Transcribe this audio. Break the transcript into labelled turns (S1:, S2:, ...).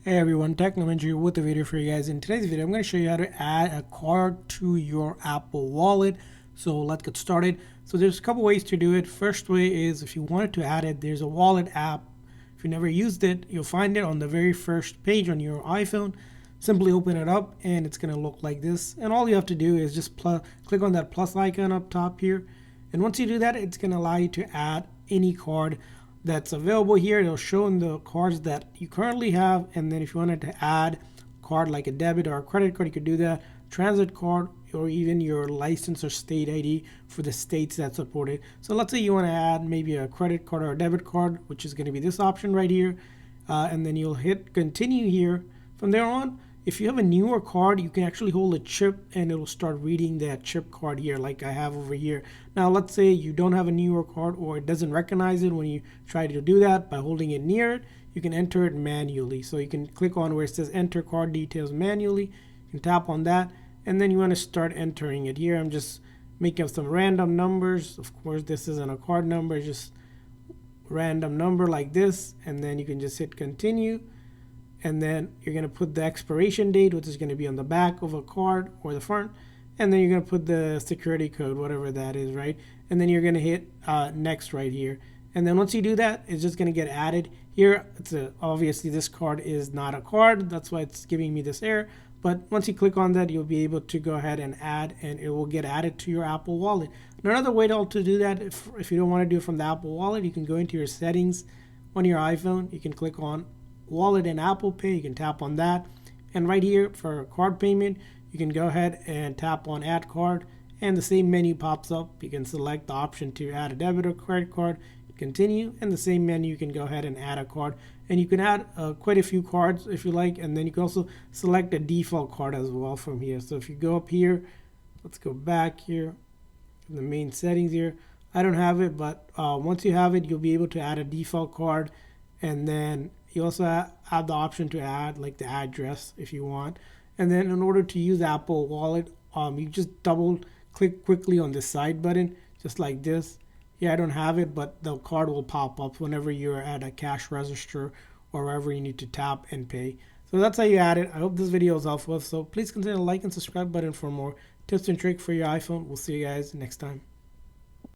S1: Hey everyone, Technomentary with a video for you guys. In today's video, I'm going to show you how to add a card to your Apple Wallet. So let's get started. So there's a couple ways to do it. First way is if you wanted to add it, there's a wallet app. If you never used it, you'll find it on the very first page on your iPhone. Simply open it up and it's going to look like this. And all you have to do is just click on that plus icon up top here. And once you do that, it's going to allow you to add any card that's available here. It'll show in the cards that you currently have, and then if you wanted to add a card like a debit or a credit card, you could do that. Transit card, or even your license or state ID for the states that support it. So let's say you want to add maybe a credit card or a debit card, which is going to be this option right here, and then you'll hit continue here. From there on, if you have a newer card, you can actually hold a chip and it'll start reading that chip card here like I have over here. Now let's say you don't have a newer card or it doesn't recognize it when you try to do that. By holding it near it, you can enter it manually. So you can click on where it says enter card details manually. You can tap on that and then you want to start entering it here. I'm just making up some random numbers. Of course, this isn't a card number, it's just random number like this, and then you can just hit continue. And then you're going to put the expiration date, which is going to be on the back of a card or the front, and then you're going to put the security code, whatever that is, right? And then you're going to hit next right here. And then once you do that, it's just going to get added here. Obviously this card is not a card, that's why it's giving me this error. But once you click on that, you'll be able to go ahead and add, and it will get added to your Apple Wallet. Another way to do that, if you don't want to do it from the Apple Wallet, you can go into your settings on your iPhone. You can click on Wallet and Apple Pay. You can tap on that, and right here for card payment, you can go ahead and tap on add card, and the same menu pops up. You can select the option to add a debit or credit card, continue, and the same menu you can go ahead and add a card, and you can add quite a few cards if you like, and then you can also select a default card as well from here. So if you go up here, let's go back here in the main settings here. I don't have it, but once you have it, you'll be able to add a default card, and then you also have the option to add like the address if you want. And then in order to use Apple Wallet, you just double click quickly on the side button, just like this. Yeah, I don't have it, but the card will pop up whenever you're at a cash register or wherever you need to tap and pay. So that's how you add it. I hope this video was helpful. So please consider the like and subscribe button for more tips and tricks for your iPhone. We'll see you guys next time.